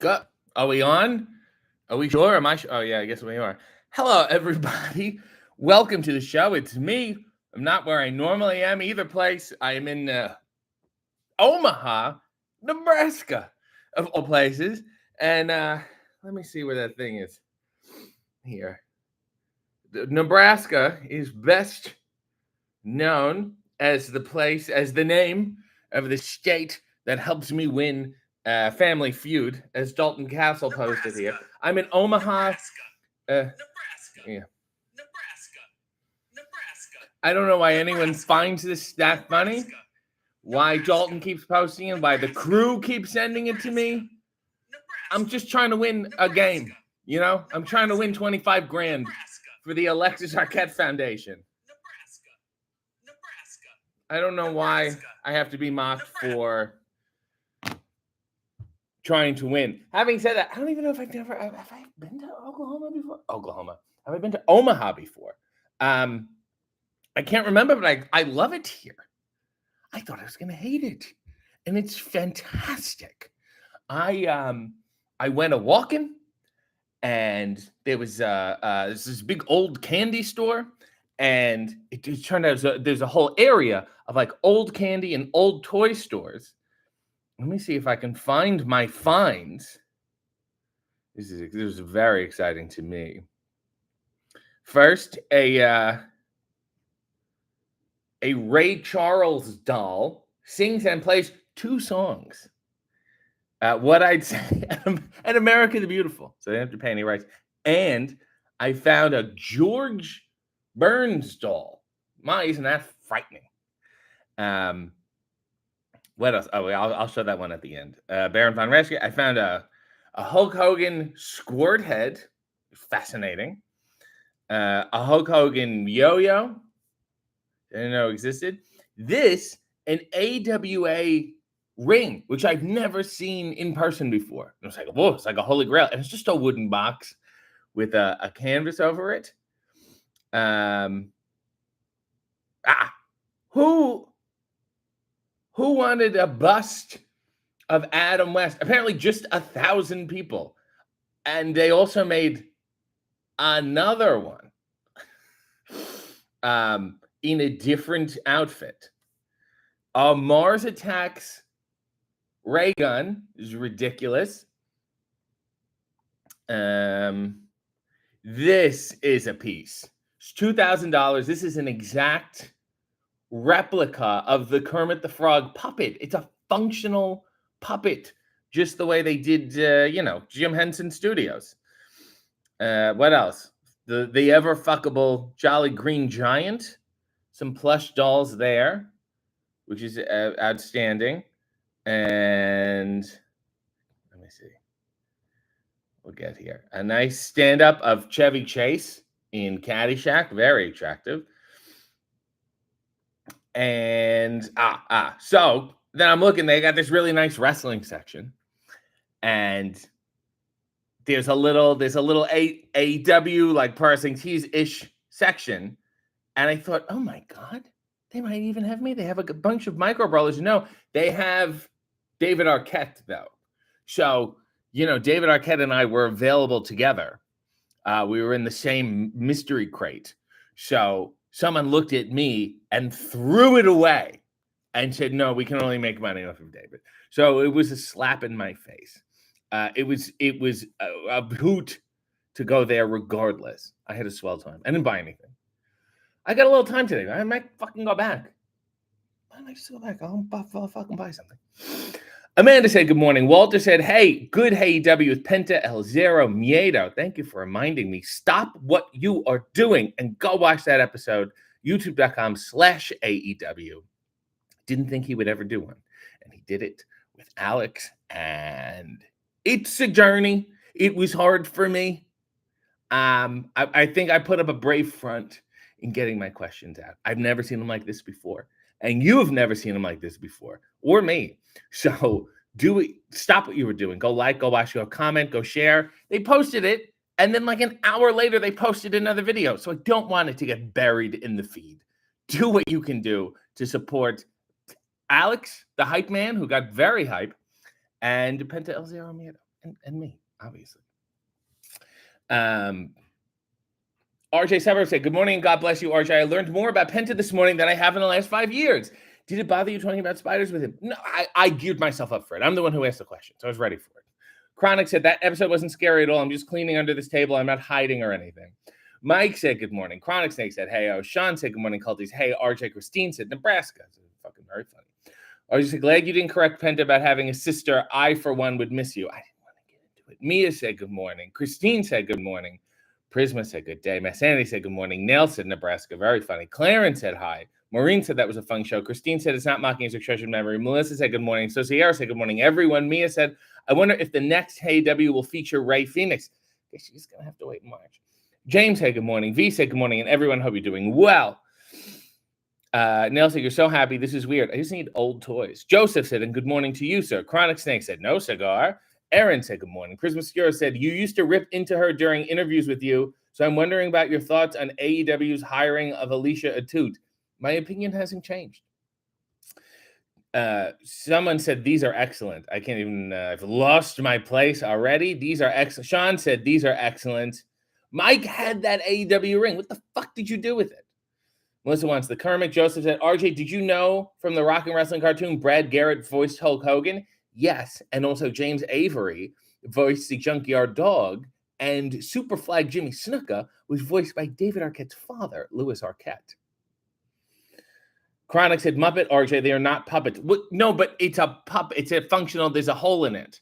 Go. Are we on? Are we sure? Am I sure? Oh, yeah, I guess we are. Hello, everybody. Welcome to the show. It's me. I'm not where I normally am either place. I am in Omaha, Nebraska, of all places. And let me see where that thing is here. Nebraska is best known as the name of the state that helps me win Family Feud, as Dalton Castle posted here. I'm in Omaha. Nebraska. Yeah. Nebraska. I don't know why anyone finds this that funny. Why Dalton keeps posting it, why the crew keeps sending it to me. I'm just trying to win a game, you know? I'm trying to win 25 grand for the Alexis Arquette Foundation. I don't know why I have to be mocked for trying to win. Having said that, I don't even know if have I been to Oklahoma before? Have I been to Omaha before? I can't remember, but I love it here. I thought I was going to hate it, and it's fantastic. I went a walking, and there was this big old candy store, and it turned out there's a whole area of like old candy and old toy stores. Let me see if I can find my finds. This is very exciting to me. First, a Ray Charles doll sings and plays 2 songs. What I'd say, and America the Beautiful, so they don't have to pay any rights. And I found a George Burns doll. Isn't that frightening? What else? Oh, I'll show that one at the end. Baron von Raschke. I found a Hulk Hogan squirt head. Fascinating. A Hulk Hogan yo-yo. Didn't know existed. This, an AWA ring, which I've never seen in person before. It was like, whoa, it's like a holy grail. And it's just a wooden box with a canvas over it. Who wanted a bust of Adam West? Apparently just 1,000 people. And they also made another one in a different outfit. Mars Attacks ray gun is ridiculous. This is a piece. It's $2,000. This is an exact replica of the Kermit the Frog puppet. It's a functional puppet, just the way they did, Jim Henson Studios. What else? The ever fuckable Jolly Green Giant. Some plush dolls there, which is outstanding. And let me see. We'll get here. A nice stand-up of Chevy Chase in Caddyshack. Very attractive. And so then I'm looking, they got this really nice wrestling section. And there's a little AEW like Parsing Tees-ish section. And I thought, oh my God, they might even have me. They have a bunch of micro brawlers. No, they have David Arquette, though. So, David Arquette and I were available together. We were in the same mystery crate. So someone looked at me and threw it away and said, no, we can only make money off of David. So it was a slap in my face. It was a hoot to go there regardless. I had a swell time. I didn't buy anything. I got a little time today. I might fucking go back. I might just go back. I'll fucking buy something. Amanda said, good morning. Walter said, hey, good AEW with Penta El Zero Miedo. Thank you for reminding me. Stop what you are doing and go watch that episode. YouTube.com/AEW. Didn't think he would ever do one. And he did it with Alex. And it's a journey. It was hard for me. I think I put up a brave front in getting my questions out. I've never seen them like this before. And you have never seen them like this before. Or me. So stop what you were doing. Go like, go watch, go comment, go share. They posted it. And then like an hour later, they posted another video. So I don't want it to get buried in the feed. Do what you can do to support Alex, the hype man, who got very hype, and Penta El Zero Miedo. and me, obviously. RJ Sever said, good morning, God bless you, RJ. I learned more about Penta this morning than I have in the last 5 years. Did it bother you talking about spiders with him? No, I geared myself up for it. I'm the one who asked the question, so I was ready for it. Chronic said, that episode wasn't scary at all. I'm just cleaning under this table. I'm not hiding or anything. Mike said, good morning. Chronic Snake said, hey, oh. Sean said, good morning, Culties. Hey, RJ. Christine said, Nebraska. Fucking very funny. RJ said, glad you didn't correct Penta about having a sister. I, for one, would miss you. I didn't want to get into it. Mia said, good morning. Christine said, good morning. Prisma said, good day. Massanity said, good morning. Nell said, Nebraska. Very funny. Clarence said, hi. Maureen said, that was a fun show. Christine said, it's not mocking his treasured memory. Melissa said, good morning. So Sierra said, good morning, everyone. Mia said, I wonder if the next Hey W will feature Ray Phoenix. I guess she's going to have to wait in March. James said, good morning. V said, good morning. And everyone, hope you're doing well. Nell said, you're so happy. This is weird. I just need old toys. Joseph said, and good morning to you, sir. Chronic Snake said, no cigar. Aaron said, good morning. Christmas Obscura said, you used to rip into her during interviews with you. So I'm wondering about your thoughts on AEW's hiring of Alicia Atut. My opinion hasn't changed. Someone said, these are excellent. I can't even, I've lost my place already. These are excellent. Sean said, these are excellent. Mike had that AEW ring. What the fuck did you do with it? Melissa wants the Kermit. Joseph said, RJ, did you know from the Rock and Wrestling cartoon, Brad Garrett voiced Hulk Hogan? Yes. And also James Avery voiced the Junkyard Dog. And Superflag Jimmy Snuka was voiced by David Arquette's father, Louis Arquette. Chronic said, Muppet, RJ, they are not puppets. No, but it's a puppet. It's a functional, there's a hole in it.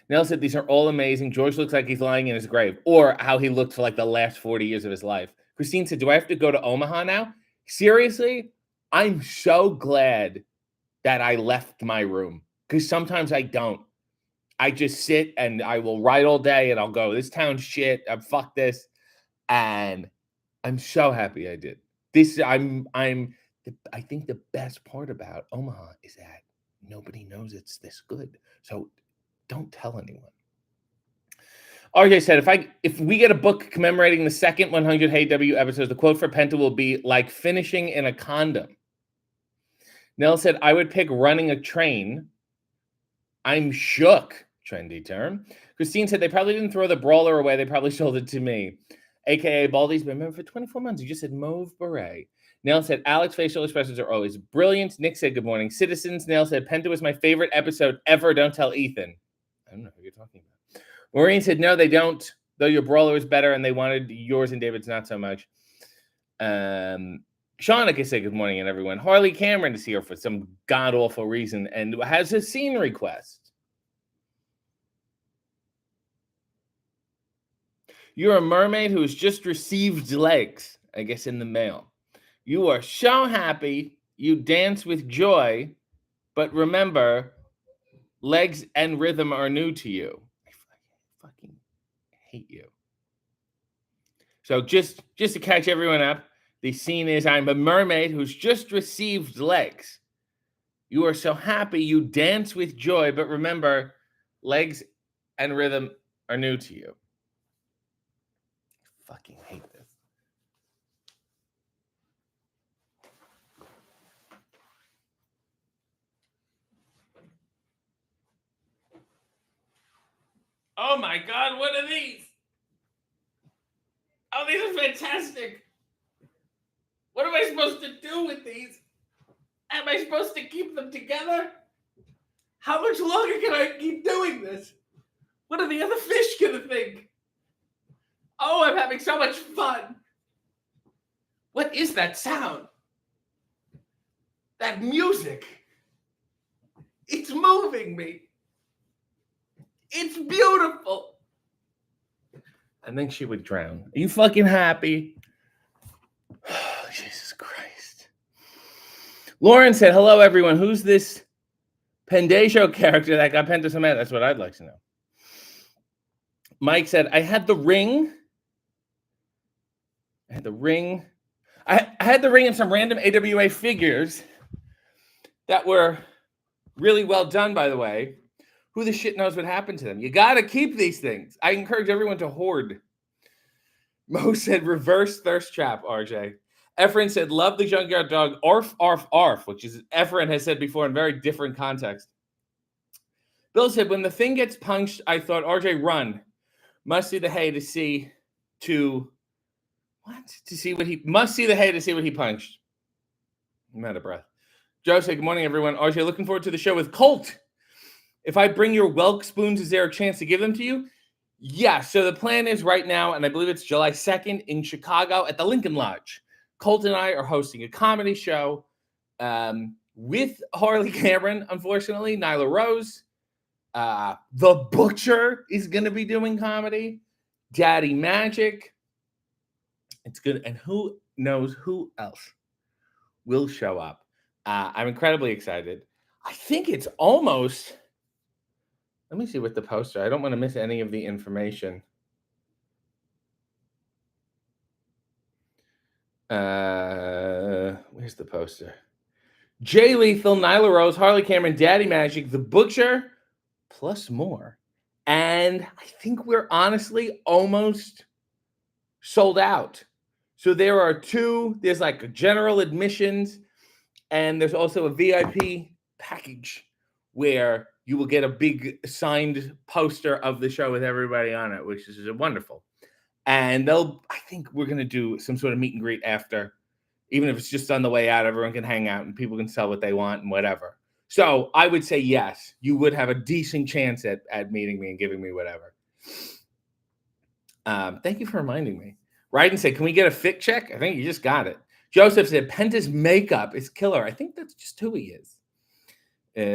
Nell said, these are all amazing. George looks like he's lying in his grave, or how he looked for like the last 40 years of his life. Christine said, do I have to go to Omaha now? Seriously? I'm so glad that I left my room, because sometimes I don't. I just sit and I will write all day and I'll go, this town's shit. Fuck this. And I'm so happy I did. I think the best part about Omaha is that nobody knows it's this good. So don't tell anyone. RJ said, if we get a book commemorating the second 100 Hey W episodes, the quote for Penta will be like finishing in a condom. Nell said, I would pick running a train. I'm shook. Trendy term. Christine said, they probably didn't throw the brawler away. They probably sold it to me. AKA Baldy's been member for 24 months. You just said mauve beret. Nell said, Alex facial expressions are always brilliant. Nick said, good morning, citizens. Nell said, Penta was my favorite episode ever. Don't tell Ethan. I don't know who you're talking about. Maureen said, no, they don't. Though your brawler was better and they wanted yours and David's not so much. Shauna said, good morning, and everyone. Harley Cameron is here for some god-awful reason and has a scene request. You're a mermaid who has just received legs, I guess, in the mail. You are so happy, you dance with joy, but remember, legs and rhythm are new to you. I fucking hate you. So just to catch everyone up, the scene is, I'm a mermaid who's just received legs. You are so happy, you dance with joy, but remember, legs and rhythm are new to you. Fucking hate this. Oh my God, what are these? Oh, these are fantastic. What am I supposed to do with these? Am I supposed to keep them together? How much longer can I keep doing this? What are the other fish gonna think? Oh, I'm having so much fun. What is that sound? That music. It's moving me. It's beautiful. And then she would drown. Are you fucking happy? Oh, Jesus Christ. Lauren said, hello, everyone. Who's this Pendatio character that got Penta so mad? That's what I'd like to know. Mike said, I had the ring. I had the ring and some random AWA figures that were really well done, by the way. Who the shit knows what happened to them? You got to keep these things. I encourage everyone to hoard. Mo said, reverse thirst trap, RJ. Efren said, love the Junkyard Dog, arf, arf, arf, which is Efren has said before in very different context. Bill said, when the thing gets punched, I thought, RJ, run. Must see the hay to see what he must see the hay to see what he punched. I'm out of breath. Joe said, good morning, everyone. RJ, looking forward to the show with Colt. If I bring your Welk spoons, is there a chance to give them to you? Yeah, so the plan is right now, and I believe it's July 2nd in Chicago at the Lincoln Lodge. Colt and I are hosting a comedy show with Harley Cameron, unfortunately, Nyla Rose. The Butcher is going to be doing comedy. Daddy Magic. It's good. And who knows who else will show up. I'm incredibly excited. I think it's almost... Let me see what the poster... I don't want to miss any of the information. Where's the poster? Jay Lethal, Nyla Rose, Harley Cameron, Daddy Magic, The Butcher, plus more. And I think we're honestly almost sold out. So there are there's like a general admissions, and there's also a VIP package where you will get a big signed poster of the show with everybody on it, which is wonderful. And I think we're going to do some sort of meet and greet after, even if it's just on the way out, everyone can hang out and people can sell what they want and whatever. So I would say yes, you would have a decent chance at meeting me and giving me whatever. Thank you for reminding me. Ryden said, can we get a fit check? I think you just got it. Joseph said, Penta's makeup is killer. I think that's just who he is.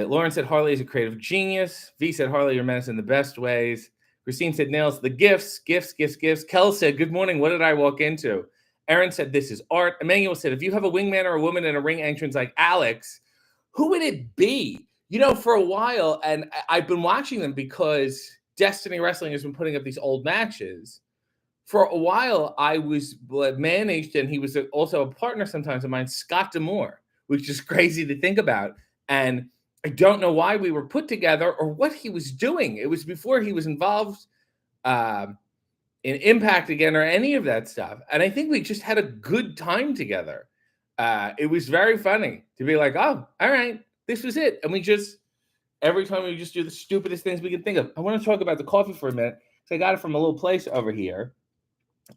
Lauren said, Harley is a creative genius. V said, Harley, you're menace in the best ways. Christine said, nails the gifts. Kel said, good morning. What did I walk into? Aaron said, this is art. Emmanuel said, if you have a wingman or a woman in a ring entrance like Alex, who would it be? You know, for a while, and I've been watching them because Destiny Wrestling has been putting up these old matches. For a while, I was managed, and he was also a partner sometimes of mine, Scott D'Amore, which is crazy to think about. And I don't know why we were put together or what he was doing. It was before he was involved in Impact again or any of that stuff. And I think we just had a good time together. It was very funny to be like, oh, all right, this was it. And every time we just do the stupidest things we can think of. I want to talk about the coffee for a minute. So I got it from a little place over here.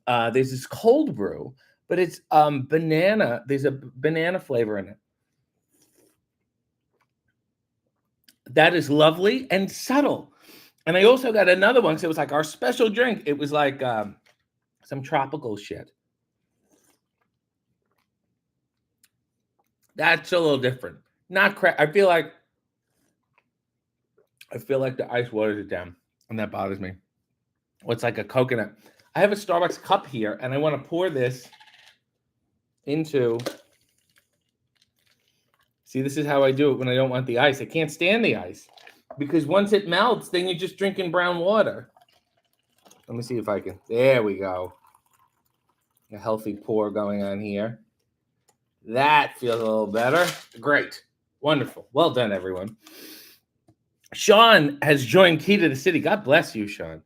There's this cold brew, but it's banana. There's a banana flavor in it. That is lovely and subtle. And I also got another one. So it was like our special drink. It was like some tropical shit. That's a little different. Not crap. I feel like the ice waters it down, and that bothers me. What's like a coconut? I have a Starbucks cup here, and I want to pour this into. See, this is how I do it when I don't want the ice. I can't stand the ice because once it melts, then you're just drinking brown water. Let me see if I can. There we go. A healthy pour going on here. That feels a little better. Great. Wonderful. Well done, everyone. Sean has joined Key to the City. God bless you, Sean.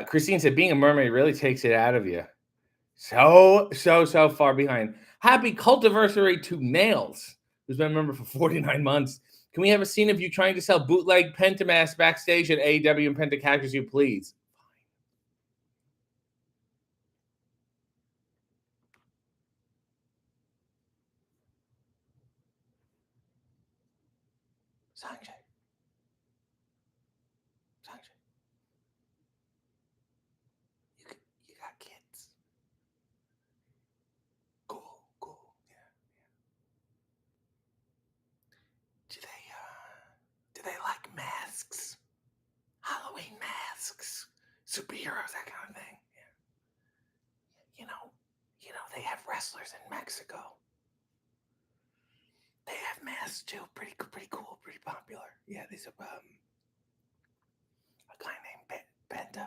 Christine said, being a mermaid really takes it out of you. So far behind. Happy cultiversary to Nails, who's been a member for 49 months. Can we have a scene of you trying to sell bootleg Penta masks backstage at AEW and Penta catches you, please? Sanjay. You got kids. Cool. Yeah. Do they like masks? Halloween masks, superheroes, that kind of thing. Yeah. You know, they have wrestlers in Mexico. They have masks too. Pretty cool, pretty popular. Yeah, there's a guy named Penta.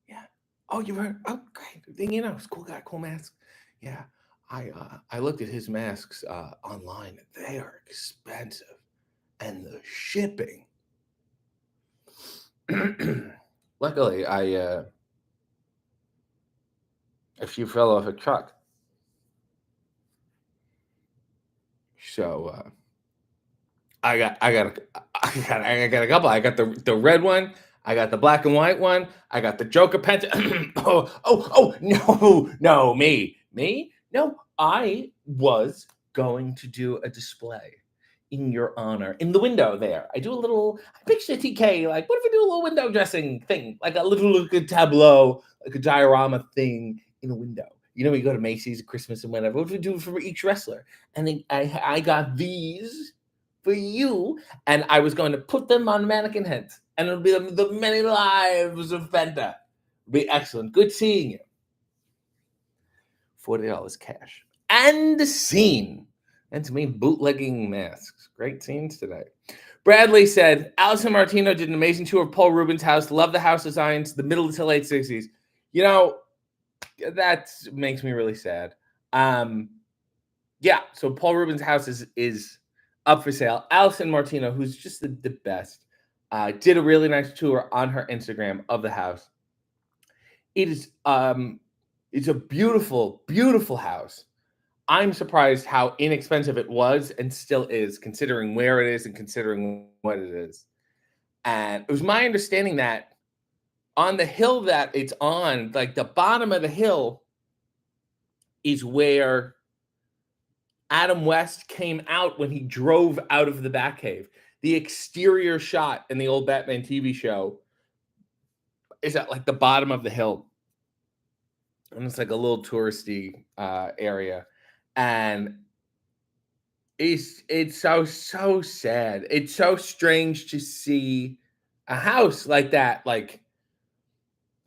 Yeah. Oh, you heard? Oh, great. Then you know, it's a cool guy, cool mask. Yeah. I looked at his masks online. They are expensive, and the shipping. Luckily, a few fell off a truck. So I got a couple. I got the red one. I got the black and white one. I got the Joker Penta. No, me. No, I was going to do a display in your honor in the window there. I do a little. I picture TK like, what if we do a little window dressing thing, like a little tableau, like a diorama thing in a window. You know, we go to Macy's at Christmas and whatever. What if we do for each wrestler? And then I got these for you, and I was going to put them on mannequin heads, and it'll be the many lives of Penta. It'll be excellent. Good seeing you. $40 cash. And the scene. And to me, bootlegging masks. Great scenes today. Bradley said, Allison Martino did an amazing tour of Paul Rubens' house. Love the house designs, the middle to late 60s. You know, that makes me really sad. Yeah, so Paul Rubens' house is up for sale. Allison Martino, who's just the best, did a really nice tour on her Instagram of the house. It's a beautiful, beautiful house. I'm surprised how inexpensive it was and still is, considering where it is and considering what it is. And it was my understanding that on the hill that it's on, like the bottom of the hill, is where Adam West came out when he drove out of the Batcave. The exterior shot in the old Batman TV show is at like the bottom of the hill. And it's like a little touristy area. And it's so sad. It's so strange to see a house like that, like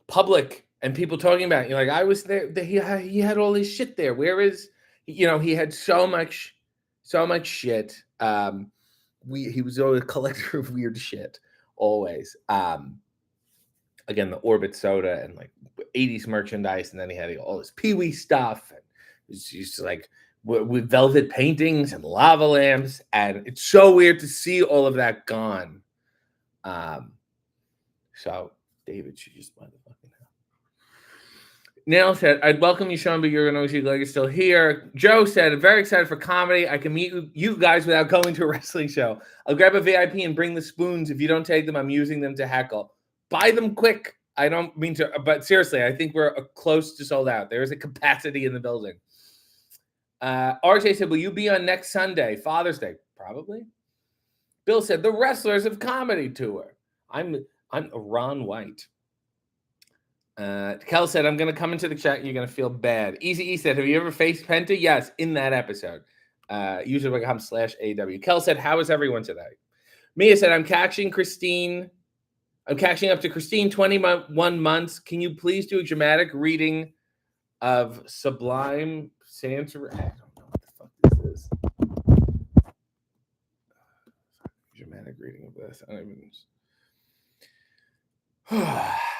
public, and people talking about it. You're like, I was there. He had all this shit there. Where is, he had so much shit. He was always a collector of weird shit, always. Again, the Orbit soda and like 80s merchandise, and then he had all this Pee-wee stuff, and it's just like with velvet paintings and lava lamps, and it's so weird to see all of that gone. So David should just buy the fucking house. Neil said, I'd welcome you, Sean, but you're going to see Greg is still here. Joe said, I'm very excited for comedy. I can meet you guys without going to a wrestling show. I'll grab a VIP and bring the spoons. If you don't take them, I'm using them to heckle. Buy them quick. I don't mean to, but seriously, I think we're close to sold out. There is a capacity in the building. RJ said, will you be on next Sunday, Father's Day? Probably. Bill said, the Wrestlers of Comedy Tour. I'm Ron White. Kel said, I'm going to come into the chat and you're going to feel bad. Easy E said, have you ever faced Penta? Yes, in that episode. YouTube.com/AW. Kel said, how is everyone today? Mia said, I'm catching up to Christine, 21 months. Can you please do a dramatic reading of Sublime Santa? I don't know what the fuck this is. Dramatic reading of this.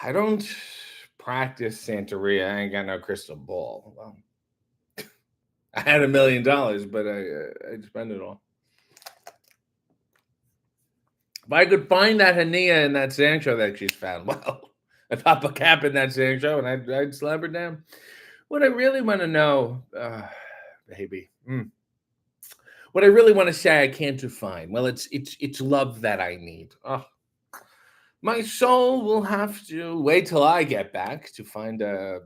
I don't practice Santeria. I ain't got no crystal ball. Well, I had $1 million, but I spent it all. If I could find that Hania in that Sancho that she's found, well, I'd pop a cap in that Sancho and I'd slap her down. What I really want to know, baby, what I really want to say I can't define. Well, it's love that I need. Oh, my soul will have to wait till I get back to find a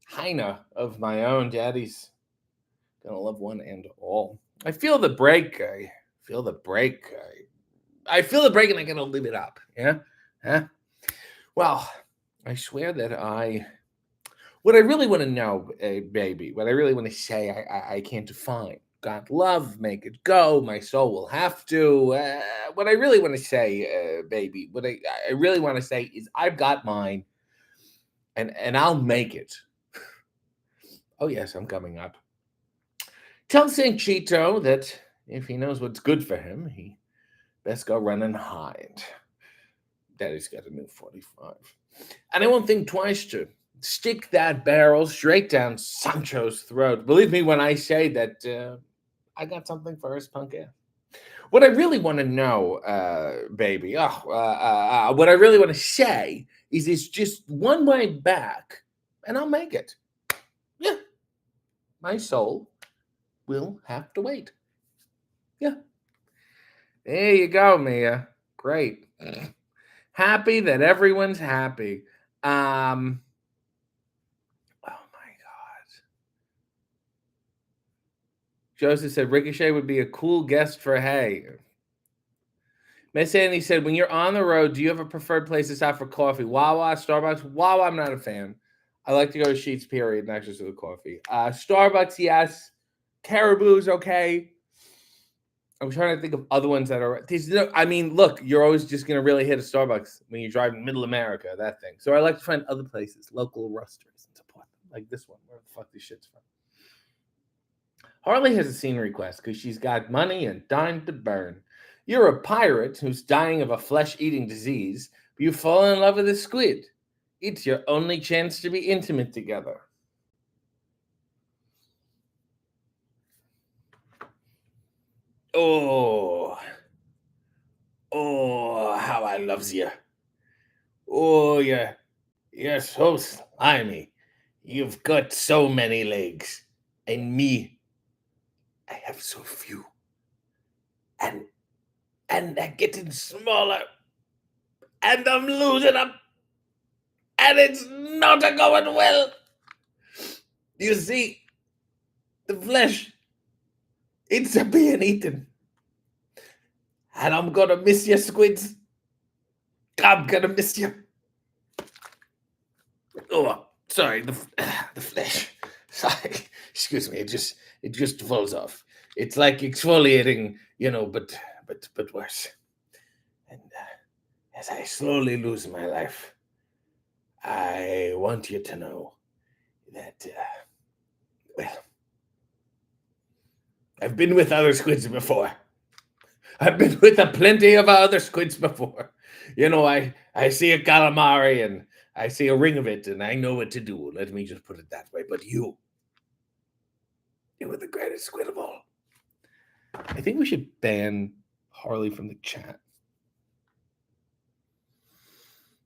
Heine of my own. Daddy's gonna love one and all. I feel the break. I feel the break, and I'm gonna live it up. Yeah. Huh? Well, I swear that what I really want to know, baby, what I really want to say, I can't define. God love, make it go. My soul will have to. What I really want to say, baby, what I really want to say is I've got mine, and I'll make it. Oh yes, I'm coming up. Tell St. Cheeto that if he knows what's good for him, he best go run and hide. Daddy's got a new 45. And I won't think twice to stick that barrel straight down Sancho's throat. Believe me when I say that I got something for his punk ass. What I really want to know, baby, what I really want to say is it's just one way back, and I'll make it. Yeah. My soul will have to wait. Yeah. There you go, Mia. Great. Happy that everyone's happy. Oh my God. Joseph said Ricochet would be a cool guest for Hey. Miss Annie said, when you're on the road, do you have a preferred place to stop for coffee? Wawa, Starbucks? Wawa, I'm not a fan. I like to go to Sheets, period, not just with coffee. Starbucks, yes. Caribou's okay. I'm trying to think of other ones that are. I mean, look, you're always just going to really hit a Starbucks when you're driving middle America, that thing. So I like to find other places, local rosters, and support them, like this one. Where the fuck this shit's from? Harley has a scene request because she's got money and time to burn. You're a pirate who's dying of a flesh-eating disease, but you fall in love with a squid. It's your only chance to be intimate together. Oh, how I loves you. Oh, you're so slimy. You've got so many legs, and me, I have so few. And they're getting smaller, and I'm losing them, and it's not a going well. You see, the flesh, it's a being eaten, and I'm gonna miss you, squids. I'm gonna miss you. Oh, sorry, the flesh. Sorry, excuse me. It just falls off. It's like exfoliating, but worse. And as I slowly lose my life, I want you to know that, well, I've been with other squids before. I've been with a plenty of other squids before. I see a calamari and I see a ring of it and I know what to do. Let me just put it that way. But you were the greatest squid of all. I think we should ban Harley from the chat.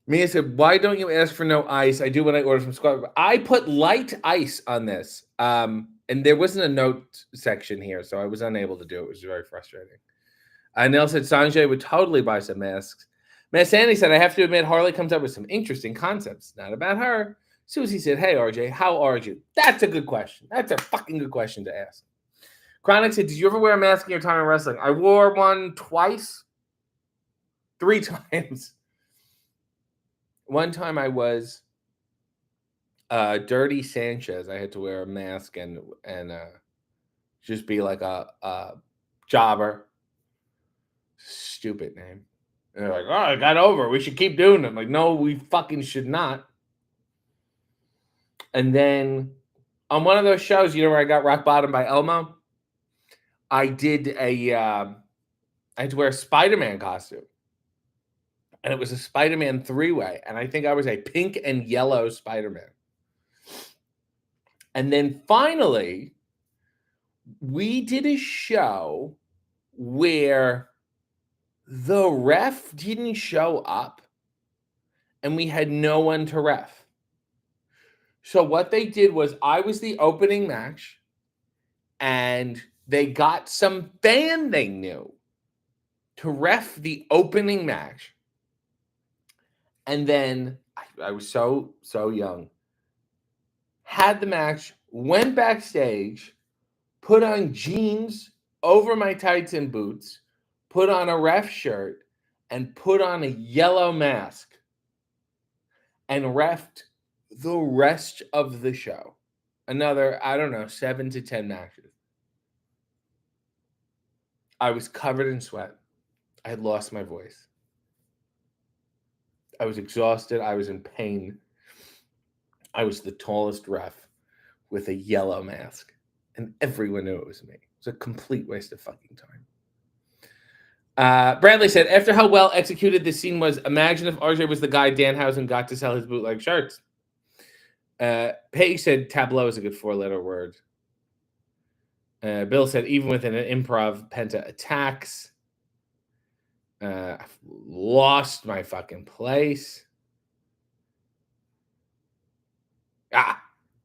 Mia said, why don't you ask for no ice? I do when I order from Squad. I put light ice on this. And there wasn't a note section here, so I was unable to do it, which is very frustrating. Nell said Sanjay would totally buy some masks. Miss Sandy said, I have to admit, Harley comes up with some interesting concepts. Not about her. Susie said, hey, RJ, how are you? That's a good question. That's a fucking good question to ask. Chronic said, did you ever wear a mask in your time in wrestling? I wore one twice. 3 times. One time I was Dirty Sanchez. I had to wear a mask and just be like a jobber. Stupid name. And they're like, oh, I got over. We should keep doing it. I'm like, no, we fucking should not. And then on one of those shows, where I got rock bottom by Elmo, I did I had to wear a Spider-Man costume. And it was a Spider-Man 3-way. And I think I was a pink and yellow Spider-Man. And then finally, we did a show where the ref didn't show up and we had no one to ref. So what they did was I was the opening match and they got some fan they knew to ref the opening match. And then I was so young. Had the match, went backstage, put on jeans over my tights and boots, put on a ref shirt, and put on a yellow mask, and refed the rest of the show. Another, 7 to 10 matches. I was covered in sweat. I had lost my voice. I was exhausted. I was in pain. I was the tallest ref with a yellow mask. And everyone knew it was me. It was a complete waste of fucking time. Bradley said, after how well executed this scene was, imagine if RJ was the guy Danhausen got to sell his bootleg shirts. Paige said, tableau is a good 4-letter word. Bill said, even within an improv, Penta attacks. I've lost my fucking place.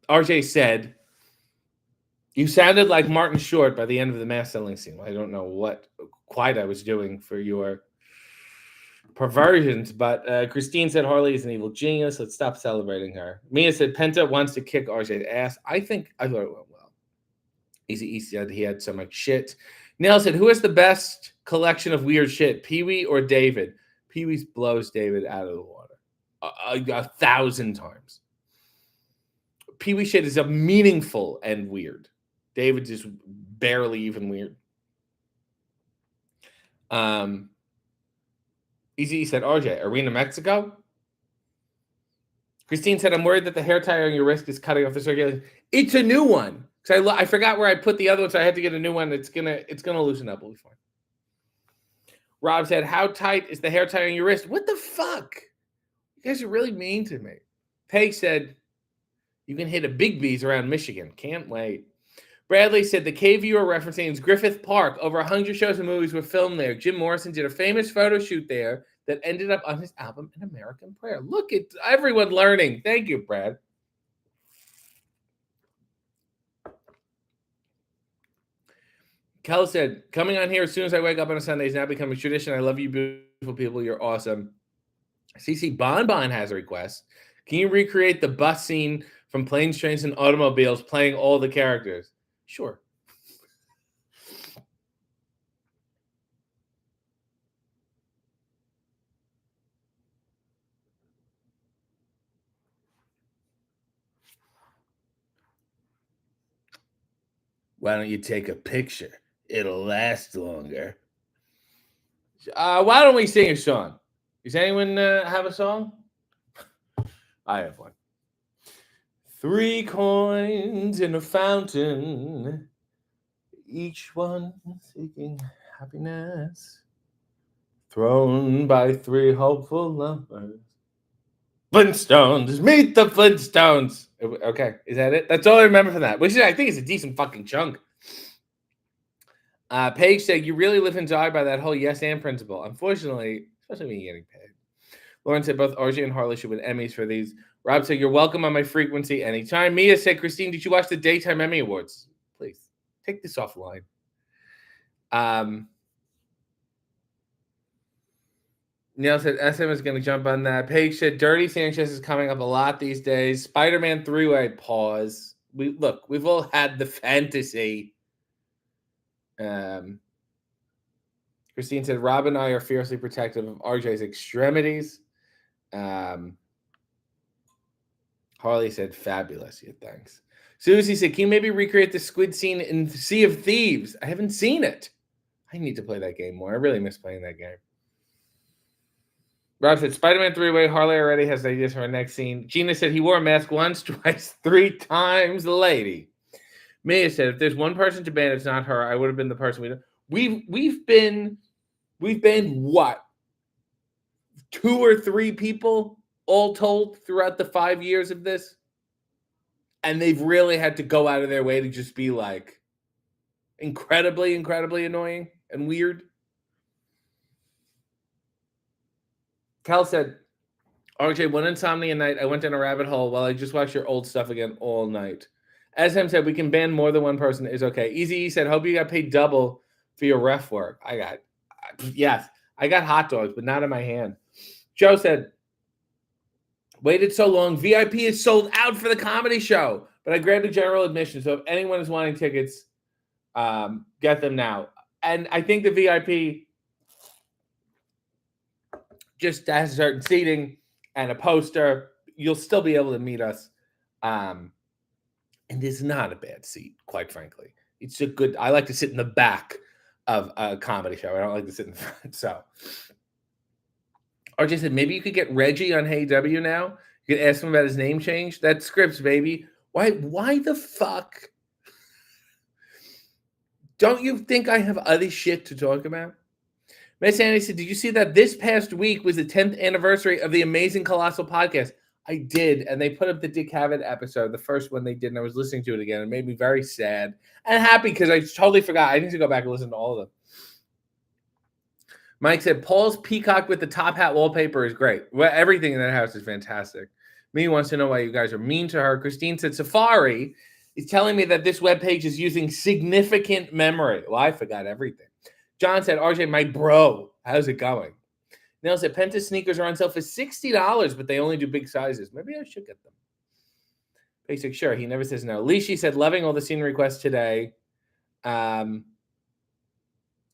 RJ said, You sounded like Martin Short by the end of the mass selling scene. I don't know what quite I was doing for your perversions, but Christine said Harley is an evil genius. Let's stop celebrating her. Mia said Penta wants to kick RJ's ass. I thought it went well. Easy said he had so much shit. Neil said, who has the best collection of weird shit, Pee Wee or David? Pee Wee blows David out of the water 1,000 times. Pee Wee shit is a meaningful and weird. David's is barely even weird. Easy said, RJ, Arena, Mexico? Christine said, I'm worried that the hair tie on your wrist is cutting off the circulation. It's a new one. Because I forgot where I put the other one, so I had to get a new one. It's gonna loosen up. We'll be fine. Rob said, how tight is the hair tie on your wrist? What the fuck? You guys are really mean to me. Paige said, you can hit a Big B's around Michigan. Can't wait. Bradley said, the cave you are referencing is Griffith Park. Over 100 shows and movies were filmed there. Jim Morrison did a famous photo shoot there that ended up on his album, An American Prayer. Look at everyone learning. Thank you, Brad. Kel said, coming on here as soon as I wake up on a Sunday is now becoming a tradition. I love you, beautiful people. You're awesome. CC Bonbon has a request. Can you recreate the bus scene from Planes, Trains, and Automobiles playing all the characters? Sure. Why don't you take a picture? It'll last longer. Why don't we sing a song? Does anyone have a song? I have one. 3 coins in a fountain, each one seeking happiness, thrown by 3 hopeful lovers. Flintstones, meet the Flintstones. Okay, is that it? That's all I remember from that. Which I think is a decent fucking chunk. Paige said, you really live and die by that whole yes and principle. Unfortunately, especially when you're getting paid. Lauren said both RJ and Harley should win Emmys for these. Rob said, you're welcome on my frequency anytime. Mia said, Christine, did you watch the Daytime Emmy Awards? Please, take this offline. Neil said, SM is going to jump on that. Paige said, Dirty Sanchez is coming up a lot these days. Spider-Man 3-way, pause. We've all had the fantasy. Christine said, Rob and I are fiercely protective of RJ's extremities. Harley said, fabulous. Yeah, thanks. Susie said, can you maybe recreate the squid scene in Sea of Thieves? I haven't seen it. I need to play that game more. I really miss playing that game. Rob said, Spider-Man 3-way. Harley already has ideas for our next scene. Gina said, he wore a mask once, twice, 3 times. The lady. Mia said, if there's one person to ban, it's not her. I would have been the person we've been what? 2 or 3 people all told throughout the 5 years of this? And they've really had to go out of their way to just be like incredibly, incredibly annoying and weird. Cal said, RJ, one insomnia night, I went down a rabbit hole while I just watched your old stuff again all night. SM said, we can ban more than one person. Is okay. Easy said, hope you got paid double for your ref work. I got hot dogs, but not in my hand. Joe said, waited so long. VIP is sold out for the comedy show, but I granted general admission. So if anyone is wanting tickets, get them now. And I think the VIP just has certain seating and a poster. You'll still be able to meet us. And it's not a bad seat, quite frankly. It's a good, I like to sit in the back of a comedy show. I don't like to sit in the front. So RJ said, maybe you could get Reggie on Hey W now. You could ask him about his name change. That's scripts, baby. Why the fuck? Don't you think I have other shit to talk about? Miss Annie said, did you see that this past week was the 10th anniversary of the Amazing Colossal podcast? I did, and they put up the Dick Cavett episode, the first one they did, and I was listening to it again. It made me very sad and happy because I totally forgot. I need to go back and listen to all of them. Mike said, Paul's peacock with the top hat wallpaper is great. Well, everything in that house is fantastic. Me wants to know why you guys are mean to her. Christine said, Safari He's telling me that this webpage is using significant memory. Well, I forgot everything. John said, RJ, my bro, how's it going? Neil said, Penta sneakers are on sale for $60, but they only do big sizes. Maybe I should get them. Basic, sure. He never says no. Lishi said, loving all the scene requests today.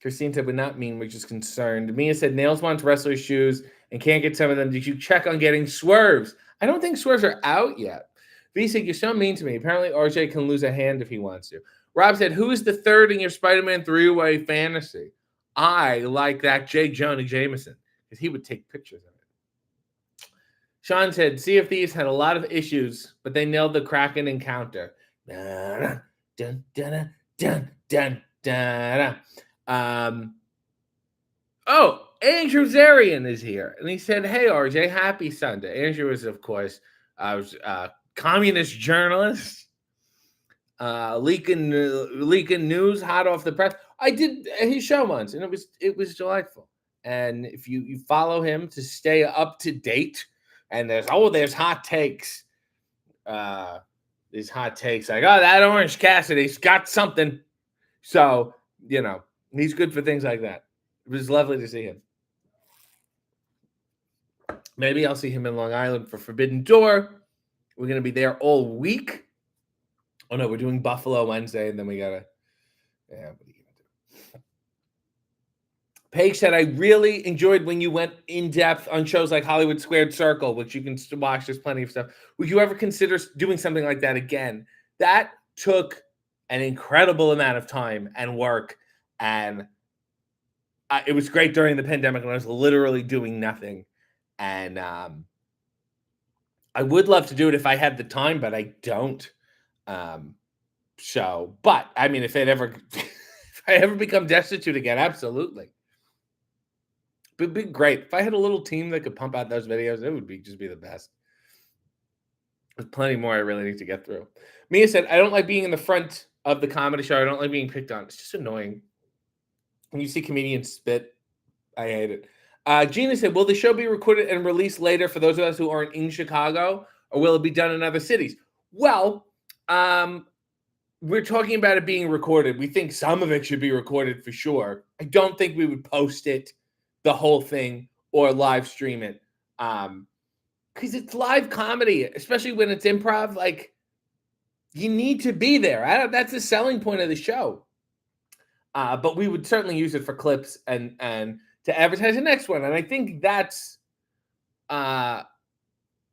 Christine said, we're not mean, we're just concerned. Mia said, Nails wants wrestler shoes and can't get some of them. Did you check on getting swerves? I don't think swerves are out yet. V said, you're so mean to me. Apparently, RJ can lose a hand if he wants to. Rob said, who is the third in your Spider-Man three-way fantasy? I like that J. Jonah Jameson, because he would take pictures of it. Sean said, Sea of Thieves had a lot of issues, but they nailed the Kraken encounter. Dun, dun, dun, dun, dun, dun. Andrew Zarian is here. And he said, hey, RJ, happy Sunday. Andrew is, of course, communist journalist, leaking news hot off the press. I did his show once, and it was delightful. And if you follow him to stay up to date, and there's hot takes. These hot takes like, that Orange Cassidy's got something. So, he's good for things like that. It was lovely to see him. Maybe I'll see him in Long Island for Forbidden Door. We're going to be there all week. Oh, no, we're doing Buffalo Wednesday, and then we got to... Yeah, what are you going to do? Paige said, I really enjoyed when you went in-depth on shows like Hollywood Squared Circle, which you can watch. There's plenty of stuff. Would you ever consider doing something like that again? That took an incredible amount of time and work, and it was great during the pandemic when I was literally doing nothing. And I would love to do it if I had the time, but I don't. But I mean, if I ever become destitute again, absolutely. It'd be great. If I had a little team that could pump out those videos, it would just be the best. There's plenty more I really need to get through. Mia said, I don't like being in the front of the comedy show. I don't like being picked on. It's just annoying. When you see comedians spit, I hate it. Gina said, will the show be recorded and released later for those of us who aren't in Chicago, or will it be done in other cities? Well, we're talking about it being recorded. We think some of it should be recorded for sure. I don't think we would post it, the whole thing, or live stream it. Because it's live comedy, especially when it's improv. Like, you need to be there. That's the selling point of the show. But we would certainly use it for clips and to advertise the next one. And I think that's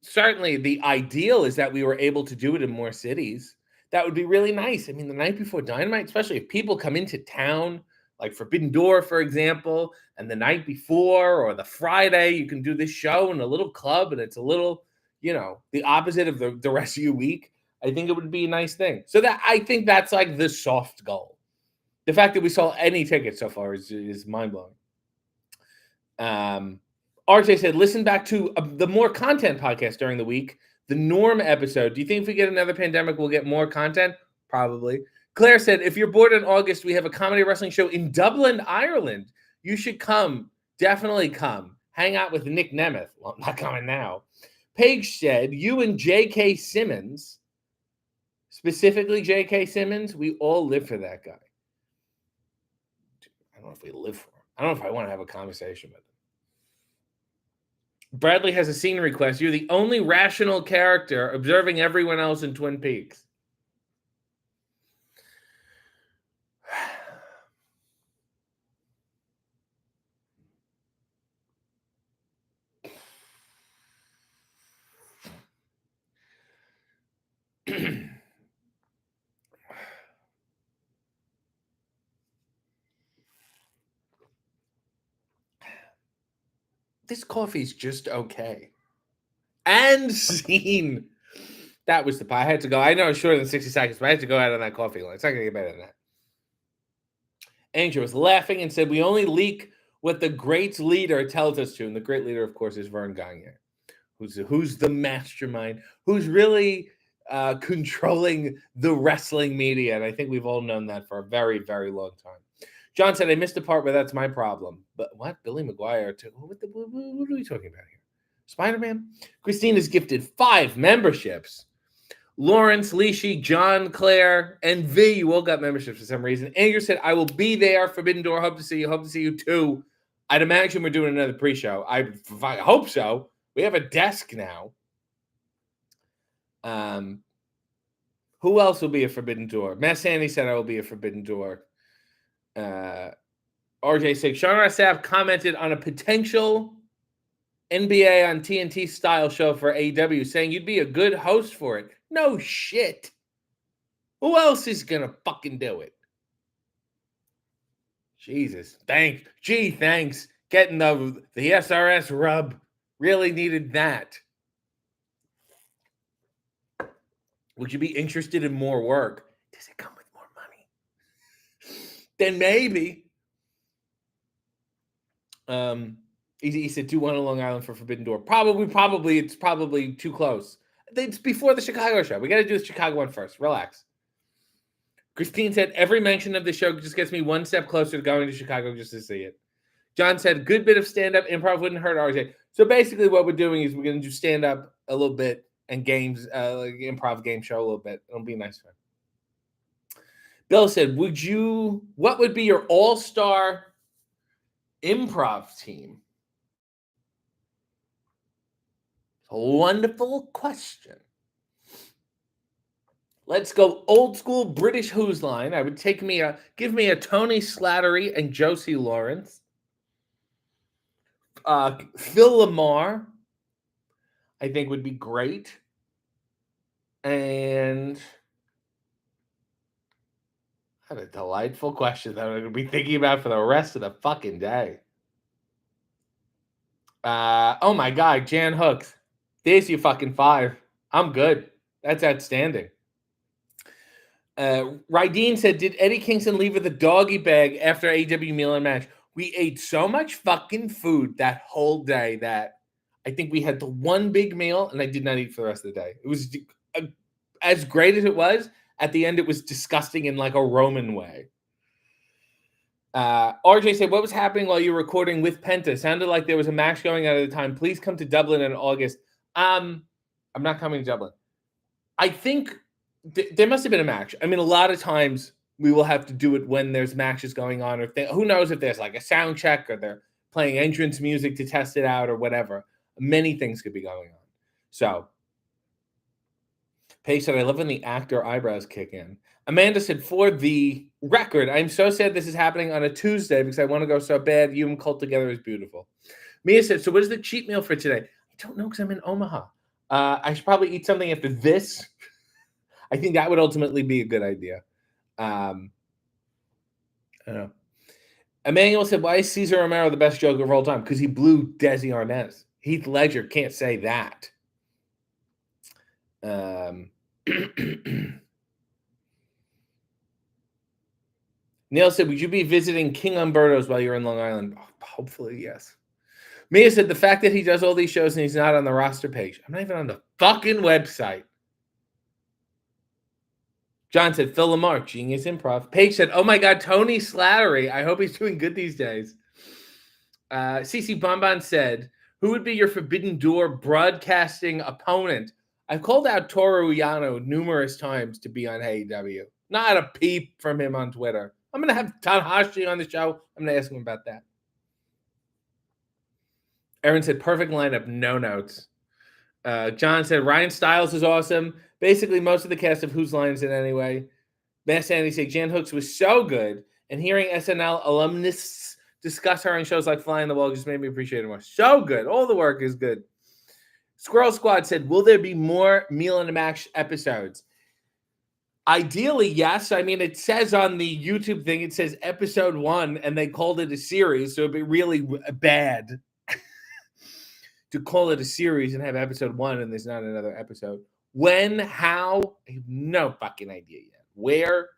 certainly the ideal, is that we were able to do it in more cities. That would be really nice. I mean, the night before Dynamite, especially if people come into town, like Forbidden Door, for example, and the night before or the Friday, you can do this show in a little club, and it's a little, the opposite of the rest of your week. I think it would be a nice thing. So I think that's like the soft goal. The fact that we sold any tickets so far is mind-blowing. RJ said, listen back to the More Content podcast during the week, the Norm episode. Do you think if we get another pandemic, we'll get more content? Probably. Claire said, if you're bored in August, we have a comedy wrestling show in Dublin, Ireland. You should come. Definitely come. Hang out with Nick Nemeth. Well, I'm not coming now. Paige said, you and J.K. Simmons, specifically J.K. Simmons, we all live for that guy. I don't know if we live for him. I don't know if I want to have a conversation with him. Bradley has a scene request. You're the only rational character observing everyone else in Twin Peaks. This coffee's just okay. And scene. That was the part. I had to go. I know it's shorter than 60 seconds, but I had to go out on that coffee line. It's not going to get better than that. Angel was laughing and said, we only leak what the great leader tells us to. And the great leader, of course, is Vern Gagne, who's the mastermind, who's really controlling the wrestling media. And I think we've all known that for a very, very long time. John said, I missed the part where that's my problem. But what? Billy McGuire? What are we talking about here? Spider-Man? Christine is gifted 5 memberships. Lawrence, Lishi, John, Claire, and V, you all got memberships for some reason. Andrew said, I will be there. Forbidden Door. Hope to see you. Hope to see you too. I'd imagine we're doing another pre-show. I hope so. We have a desk now. Who else will be a Forbidden Door? Matt Sandy said I will be a Forbidden Door. RJ said, Sean Rassaf commented on a potential NBA on TNT style show for AEW, saying you'd be a good host for it. No shit. Who else is going to fucking do it? Jesus. Thanks. Getting the SRS rub. Really needed that. Would you be interested in more work? Does it come with more money? Then maybe. He said 2-1 on Long Island for Forbidden Door. Probably. It's probably too close. It's before the Chicago show. We got to do the Chicago one first. Relax. Christine said, every mention of the show just gets me one step closer to going to Chicago just to see it. John said, good bit of stand-up. Improv wouldn't hurt RJ. So basically what we're doing is we're going to do stand-up a little bit and games, like improv game show a little bit. It'll be nice. Bill said, what would be your all-star improv team? A wonderful question. Let's go old school British Who's Line. I would give me a Tony Slattery and Josie Lawrence. Phil Lamar, I think would be great. And what a delightful question that I'm going to be thinking about for the rest of the fucking day. Oh my God, Jan Hooks. There's your fucking 5. I'm good. That's outstanding. Rydeen said, did Eddie Kingston leave with a doggy bag after AEW meal and match? We ate so much fucking food that whole day that I think we had the one big meal and I did not eat for the rest of the day. It was as great as it was. At the end, it was disgusting in like a Roman way. RJ said, what was happening while you were recording with Penta? Sounded like there was a match going on at the time. Please come to Dublin in August. I'm not coming to Dublin. I think there must have been a match. I mean, a lot of times we will have to do it when there's matches going on, or who knows if there's like a sound check or they're playing entrance music to test it out or whatever. Many things could be going on. So Paige said, I love when the actor eyebrows kick in. Amanda said, for the record, I'm so sad this is happening on a Tuesday because I want to go so bad. You and Colt together is beautiful. Mia said, so what is the cheat meal for today? I don't know because I'm in Omaha. I should probably eat something after this. I think that would ultimately be a good idea. I don't know. Emmanuel said, why is Cesar Romero the best Joker of all time? Because he blew Desi Arnaz. Heath Ledger can't say that. Neil said, would you be visiting King Umberto's while you're in Long Island? Oh, hopefully, yes. Mia said, the fact that he does all these shows and he's not on the roster page. I'm not even on the fucking website. John said, Phil Lamar, genius improv. Paige said, oh my God, Tony Slattery. I hope he's doing good these days. CC Bonbon said, who would be your Forbidden Door broadcasting opponent? I've called out Toru Yano numerous times to be on AEW. Not a peep from him on Twitter. I'm going to have Tanahashi on the show. I'm going to ask him about that. Aaron said, perfect lineup, no notes. John said, Ryan Stiles is awesome. Basically, most of the cast of Whose Line is in anyway. Matt Sandy said, Jan Hooks was so good, and hearing SNL alumnus discuss her on shows like Fly on the Wall just made me appreciate it more. So good. All the work is good. Squirrel Squad said, will there be more Meal and a Match episodes? Ideally, yes. I mean, it says on the YouTube thing, it says episode 1, and they called it a series, so it'd be really bad to call it a series and have episode 1 and there's not another episode. When, how, I have no fucking idea yet. Where?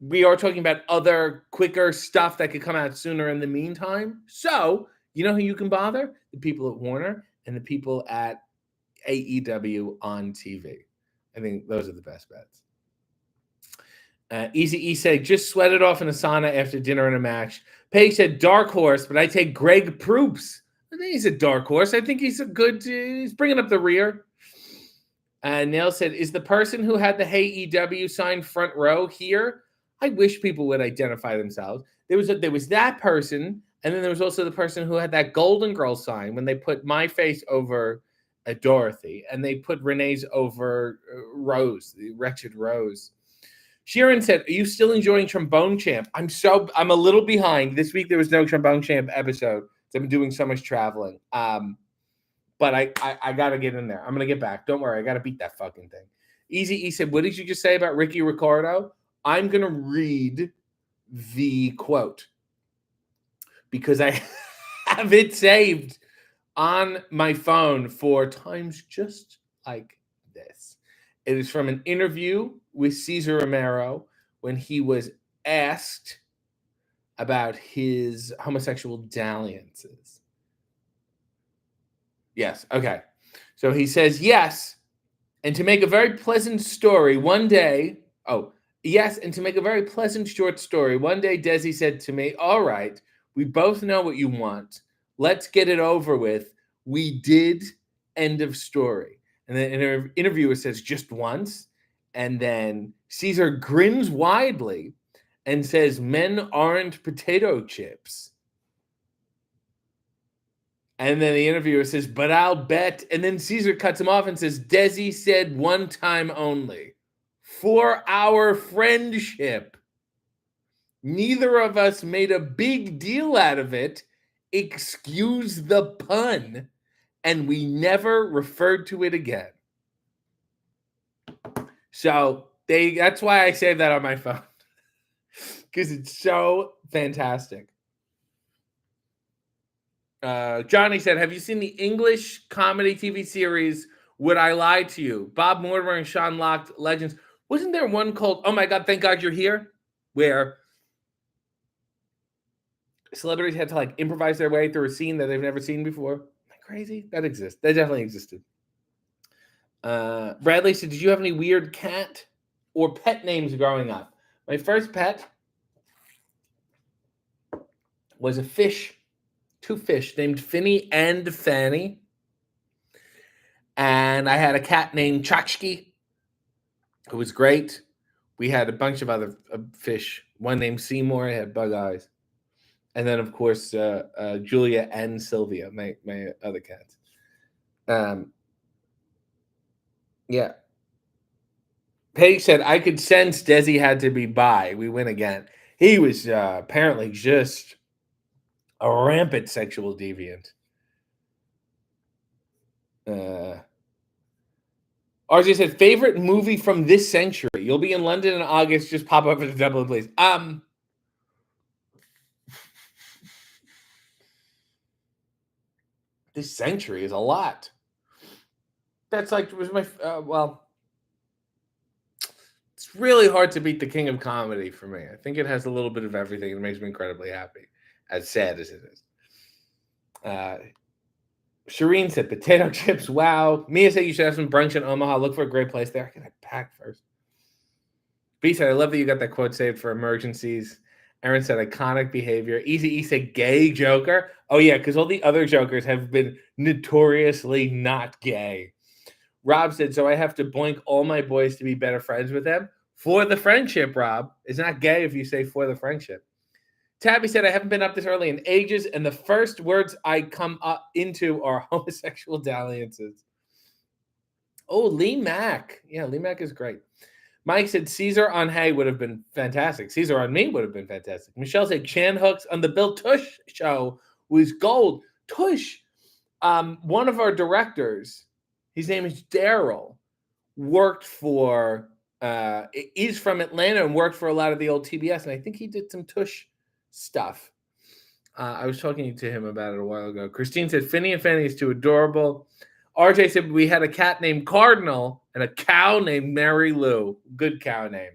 We are talking about other quicker stuff that could come out sooner in the meantime. So, you know who you can bother? The people at Warner and the people at AEW on TV. I think those are the best bets. Easy E said, just sweat it off in a sauna after dinner and a match. Paige said, dark horse, but I take Greg Proops. I think he's a dark horse. I think he's a good, he's bringing up the rear. Neil said, is the person who had the Hey EW sign front row here? I wish people would identify themselves. There was that person, and then there was also the person who had that Golden Girl sign when they put my face over Dorothy, and they put Renee's over Rose, the wretched Rose. Sharon said, are you still enjoying Trombone Champ? I'm a little behind. This week there was no Trombone Champ episode. I've been doing so much traveling. But I got to get in there. I'm going to get back. Don't worry. I got to beat that fucking thing. Easy E said, what did you just say about Ricky Ricardo? I'm going to read the quote because I have it saved on my phone for times just like this. It is from an interview with Cesar Romero when he was asked about his homosexual dalliances. Yes. Okay. So he says, yes. And to make a very pleasant story, one day, yes. And to make a very pleasant short story, one day Desi said to me, all right, we both know what you want. Let's get it over with. We did. End of story. And then an interviewer says, just once. And then Caesar grins widely and says, men aren't potato chips. And then the interviewer says, but I'll bet. And then Caesar cuts him off and says, Desi said one time only. For our friendship. Neither of us made a big deal out of it. Excuse the pun. And we never referred to it again. So that's why I saved that on my phone. Because it's so fantastic. Johnny said, have you seen the English comedy TV series Would I Lie to You? Bob Mortimer and Sean Locke, legends. Wasn't there one called Oh My God, Thank God You're Here? Where celebrities had to like improvise their way through a scene that they've never seen before. Am I crazy? That exists. That definitely existed. Bradley said, did you have any weird cat or pet names growing up? My first pet was a fish. Two fish named Finny and Fanny. And I had a cat named Chachki, who was great. We had a bunch of other fish. One named Seymour, had bug eyes. And then, of course, Julia and Sylvia, my other cats. Yeah. Paige said, I could sense Desi had to be bi. We win again. He was apparently just a rampant sexual deviant. RJ said, favorite movie from this century. You'll be in London in August. Just pop over to Dublin, please. This century is a lot. That's like, was my, it's really hard to beat the king of comedy for me. I think it has a little bit of everything. It makes me incredibly happy, as sad as it is. Shireen said, potato chips, wow. Mia said you should have some brunch in Omaha. Look for a great place there. I gotta pack first. B said, I love that you got that quote saved for emergencies. Aaron said, iconic behavior. Easy E said, gay Joker. Oh, yeah, because all the other Jokers have been notoriously not gay. Rob said, so I have to boink all my boys to be better friends with them. For the friendship, Rob. It's not gay if you say for the friendship. Tabby said, I haven't been up this early in ages, and the first words I come up into are homosexual dalliances. Oh, Lee Mack. Yeah, Lee Mack is great. Mike said, Caesar on Hay would have been fantastic. Caesar on me would have been fantastic. Michelle said, Chan Hooks on the Bill Tush show was gold. Tush, one of our directors, his name is Daryl, worked for, he's from Atlanta and worked for a lot of the old TBS, and I think he did some Tush stuff. I was talking to him about it a while ago. Christine said, Finny and Fanny is too adorable. RJ said, we had a cat named Cardinal and a cow named Mary Lou. Good cow name.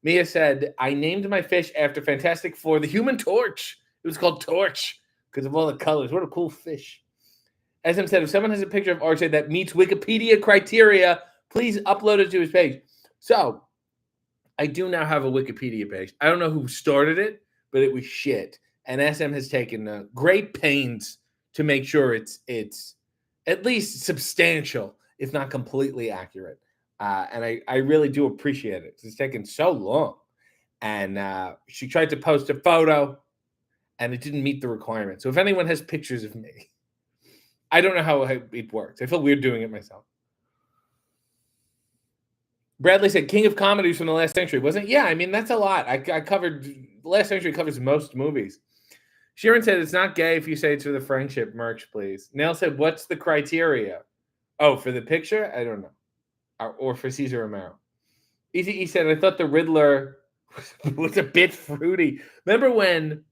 Mia said, I named my fish after Fantastic Four, the Human Torch. It was called Torch because of all the colors. What a cool fish. SM said, if someone has a picture of RJ that meets Wikipedia criteria, please upload it to his page. So I do now have a Wikipedia page. I don't know who started it, but it was shit. And SM has taken great pains to make sure it's at least substantial. if not completely accurate. And I really do appreciate it. It's taken so long. And she tried to post a photo, and it didn't meet the requirement. So if anyone has pictures of me, I don't know how it works. I feel weird doing it myself. Bradley said, "King of comedies from the last century," wasn't it? Yeah, I mean that's a lot. I covered the last century covers most movies. Sharon said, "It's not gay if you say it's for the friendship merch, please." Nail said, "What's the criteria?" Oh, for the picture? I don't know. Or for Cesar Romero. He said, "I thought the Riddler was a bit fruity." Remember when?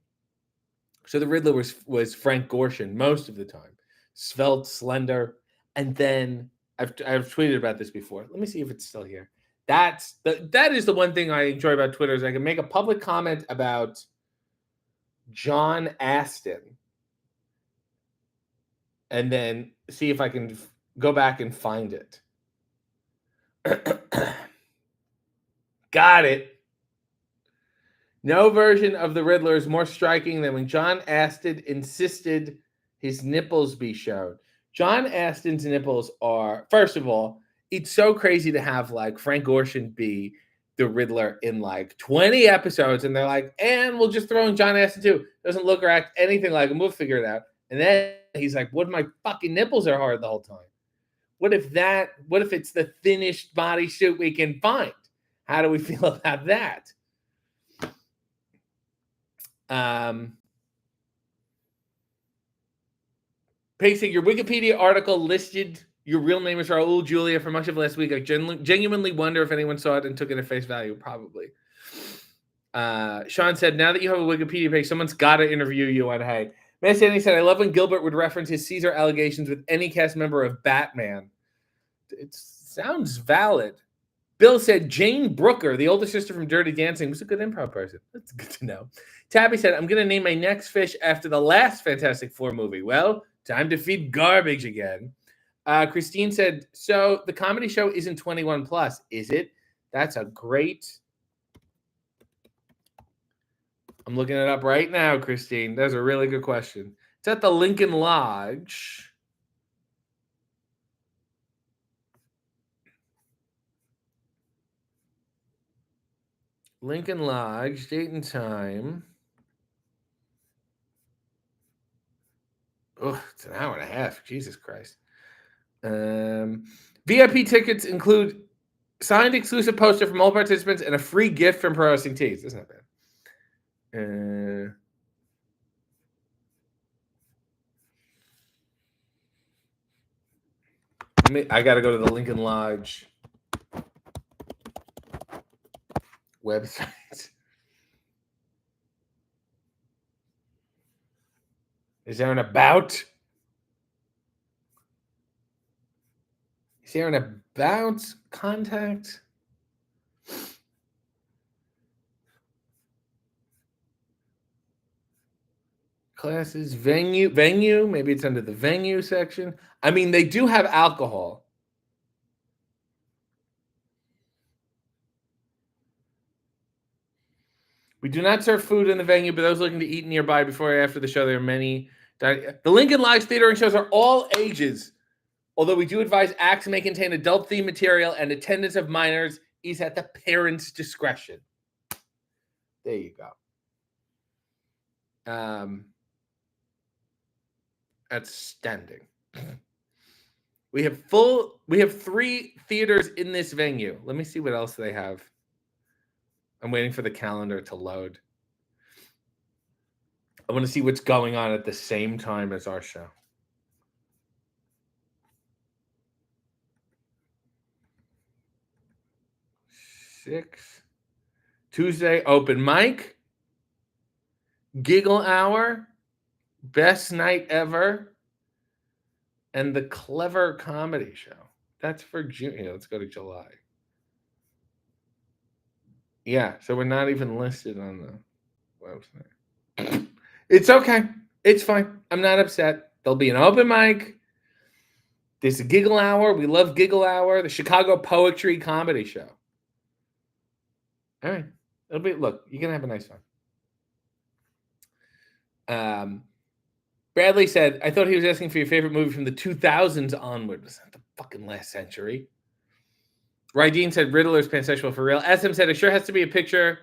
So the Riddler was Frank Gorshin most of the time, svelte, slender, and then I've tweeted about this before. Let me see if it's still here. That is the one thing I enjoy about Twitter is I can make a public comment about John Astin, and then see if I can go back and find it. Got it. No version of the Riddler is more striking than when John Astin insisted his nipples be shown. John Astin's nipples are, first of all, it's so crazy to have like Frank Gorshin be the Riddler in like 20 episodes, and they're like, and we'll just throw in John Astin too. Doesn't look or act anything like him. We'll figure it out. And then he's like, what if my fucking nipples are hard the whole time? What if it's the thinnest bodysuit we can find? How do we feel about that? Pacing, your Wikipedia article listed your real name is Raul Julia for much of last week. I genuinely wonder if anyone saw it and took it at face value. Probably. Sean said, now that you have a Wikipedia page, someone's got to interview you on Hey. Matt Stanley said, I love when Gilbert would reference his Caesar allegations with any cast member of Batman. It sounds valid. Bill said, Jane Brooker, the older sister from Dirty Dancing, was a good improv person. That's good to know. Tabby said, I'm going to name my next fish after the last Fantastic Four movie. Well, time to feed garbage again. Christine said, so the comedy show isn't 21 plus, is it? That's a great... I'm looking it up right now, Christine. That's a really good question. It's at the Lincoln Lodge. Lincoln Lodge, date and time. Oh, it's an hour and a half. Jesus Christ. VIP tickets include signed exclusive poster from all participants and a free gift from Pro Wrestling Tees. That's not bad. I got to go to the Lincoln Lodge website. Is there an about? Is there an about contact? Classes, venue, maybe it's under the venue section. I mean, they do have alcohol. We do not serve food in the venue, but those looking to eat nearby before or after the show, there are many. The Lincoln Lodge Theater and shows are all ages, although we do advise acts may contain adult-themed material and attendance of minors is at the parents' discretion. There you go. Outstanding. We have 3 theaters in this venue. Let me see what else they have. I'm waiting for the calendar to load. I want to see what's going on at the same time as our show. Six. Tuesday, open mic. Giggle hour. Best night ever. And the Clever Comedy Show. That's for June. Yeah, let's go to July. Yeah, so we're not even listed on the website. It's okay. It's fine. I'm not upset. There'll be an open mic. There's a Giggle Hour. We love Giggle Hour. The Chicago Poetry Comedy Show. All right. Look, you're going to have a nice time. Bradley said, I thought he was asking for your favorite movie from the 2000s onward. Was that the Fucking last century. Rydeen said Riddler's pansexual for real. SM said it sure has to be a picture.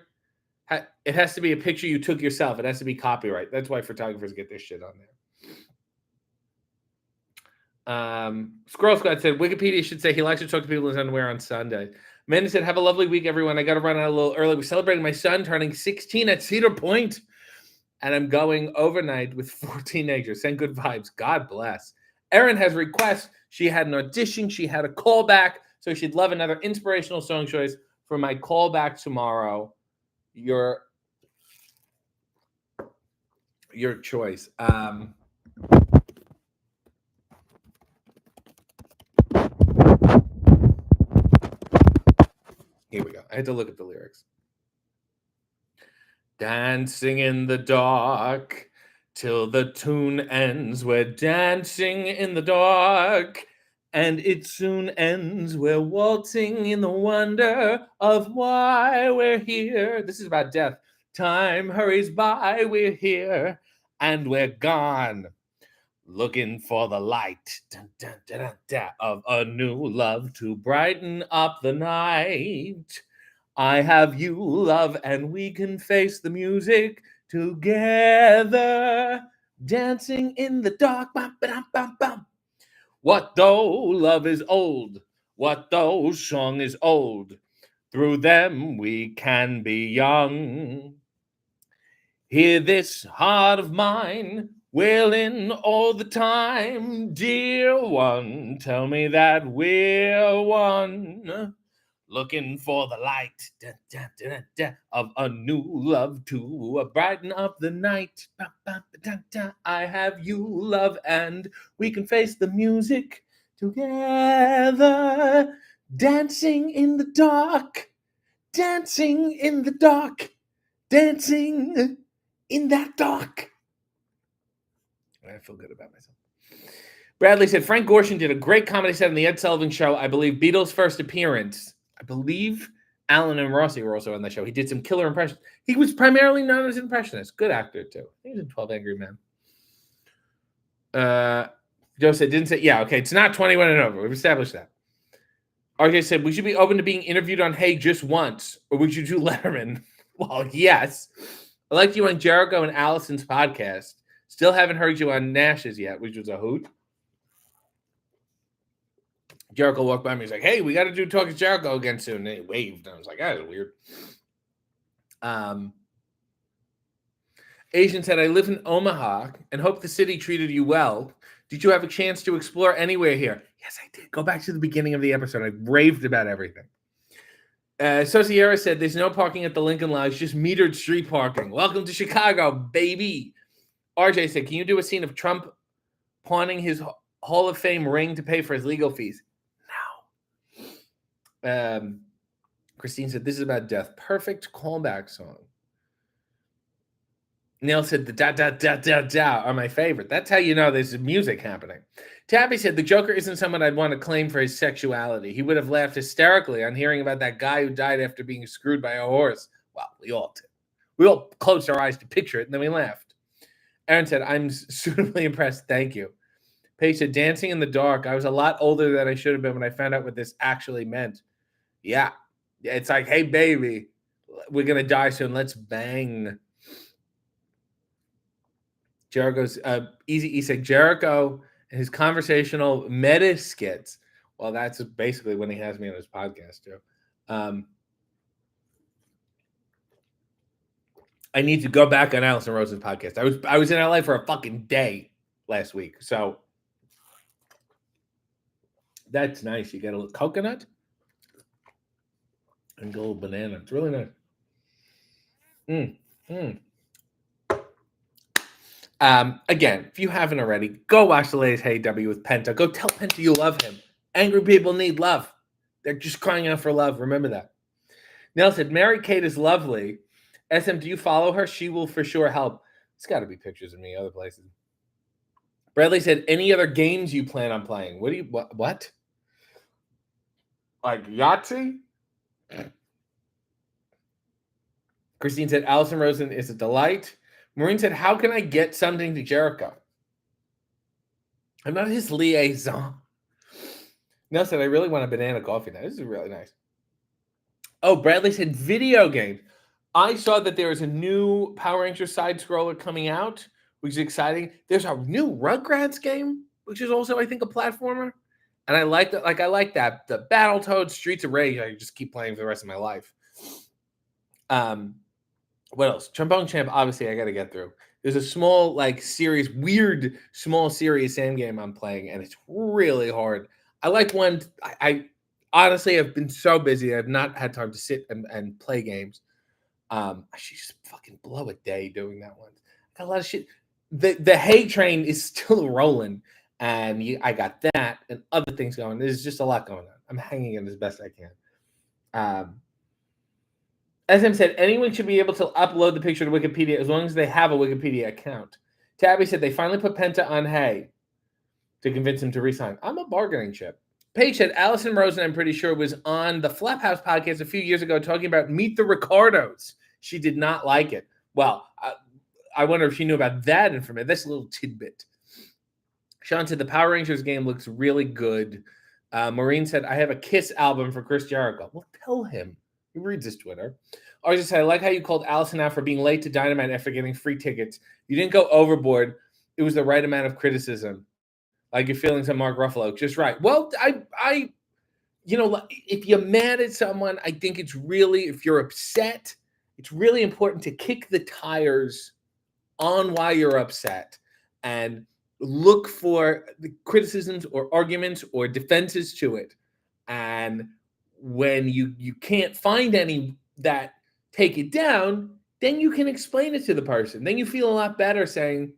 It has to be a picture you took yourself. It has to be copyright. That's why photographers get this shit on there. Squirrel Squad said Wikipedia should say he likes to talk to people in his underwear on Sunday. Amanda said, have a lovely week, everyone. I got to run out a little early. We're celebrating my son turning 16 at Cedar Point, and I'm going overnight with 4 teenagers. Send good vibes. God bless. Erin has requests. She had an audition. She had a callback, so she'd love another inspirational song choice for my callback tomorrow. Your choice. Here we go. I had to look at the lyrics. Dancing in the dark till the tune ends. We're dancing in the dark, and it soon ends. We're waltzing in the wonder of why we're here. This is about death. Time hurries by, we're here, and we're gone. Looking for the light dun, dun, dun, dun, dun, of a new love to brighten up the night. I have you, love, and we can face the music together. Dancing in the dark. Bum, ba-dum, bum, bum. What though love is old? What though song is old? Through them we can be young. Hear this heart of mine wailing all the time. Dear one, tell me that we're one. Looking for the light da, da, da, da, of a new love to brighten up the night. Ba, ba, da, da. I have you, love, and we can face the music together. Dancing in the dark, dancing in the dark, dancing in that dark. I feel good about myself. Bradley said Frank Gorshin did a great comedy set on the Ed Sullivan Show. I believe Beatles' first appearance. I believe Alan and Rossi were also on the show. He did some killer impressions. He was primarily known as an impressionist. Good actor, too. He was in 12 Angry Men. Joe said, didn't say, yeah, okay, it's not 21 and over. We've established that. RJ said, we should be open to being interviewed on Hey just once, or would you do Letterman? Well, yes. I liked you on Jericho and Allison's podcast. Still haven't heard you on Nash's yet, which was a hoot. Jericho walked by me. He's like, hey, we got to do Talk to Jericho again soon. And he waved. And I was like, that's weird. Asian said, I live in Omaha and hope the city treated you well. Did you have a chance to explore anywhere here? Yes, I did. Go back to the beginning of the episode. I raved about everything. Sociera said, there's no parking at the Lincoln Lodge, just metered street parking. Welcome to Chicago, baby. RJ said, can you do a scene of Trump pawning his Hall of Fame ring to pay for his legal fees? No. Christine said, this is about death. Perfect callback song. Neil said, the da-da-da-da-da are my favorite. That's how you know there's music happening. Tabby said, the Joker isn't someone I'd want to claim for his sexuality. He would have laughed hysterically on hearing about that guy who died after being screwed by a horse. Well, we all did. We all closed our eyes to picture it, and then we laughed. Aaron said, I'm suitably impressed. Thank you. Paige said, dancing in the dark. I was a lot older than I should have been when I found out what this actually meant. Yeah. It's like, hey, baby, we're going to die soon. Let's bang. Jericho's Easy E said, Jericho and his conversational meta skits. Well, that's basically when he has me on his podcast, too. I need to go back on Allison Rose's podcast. I was in LA for a fucking day last week. So that's nice. You get a little coconut and a little banana. It's really nice. Again, if you haven't already, go watch the latest Hey W with Penta. Go tell Penta you love him. Angry people need love. They're just crying out for love. Remember that. Neil said, Mary Kate is lovely. SM, do you follow her? She will for sure help. It's got to be pictures of me other places. Bradley said, any other games you plan on playing? What? Like Yahtzee? Christine said, Allison Rosen is a delight. Maureen said, how can I get something to Jericho? I'm not his liaison. Nelson, I really want a banana coffee now. This is really nice. Oh, Bradley said video games. I saw that there is a new Power Rangers side scroller coming out, which is exciting. There's a new Rugrats game, which is also, I think, a platformer. And I like that. Like I like that. The Battletoads, Streets of Rage, I just keep playing for the rest of my life. What else? Trombone Champ, obviously, I got to get through. There's a small, like, series, weird, small, serious Sam game I'm playing, and it's really hard. I like one. I honestly have been so busy. I've not had time to sit and play games. I should just fucking blow a day doing that one. I got a lot of shit. The hay train is still rolling, and I got that and other things going. There's just a lot going on. I'm hanging in as best I can. SM said, anyone should be able to upload the picture to Wikipedia as long as they have a Wikipedia account. Tabby said they finally put Penta on hay to convince him to resign. I'm a bargaining chip. Paige said, Allison Rosen, I'm pretty sure, was on the Flaphouse podcast a few years ago talking about Meet the Ricardos. She did not like it. Well, I wonder if she knew about that information. This little tidbit. Sean said, the Power Rangers game looks really good. Maureen said, I have a Kiss album for Chris Jericho. Well, tell him. He reads his Twitter. Arjun said, I like how you called Allison out for being late to Dynamite after getting free tickets. You didn't go overboard. It was the right amount of criticism. Like your feelings on Mark Ruffalo. Just right. Well, I if you're mad at someone, I think it's really, if you're upset, it's really important to kick the tires on why you're upset and look for the criticisms or arguments or defenses to it. And when you can't find any that take it down, then you can explain it to the person. Then you feel a lot better saying,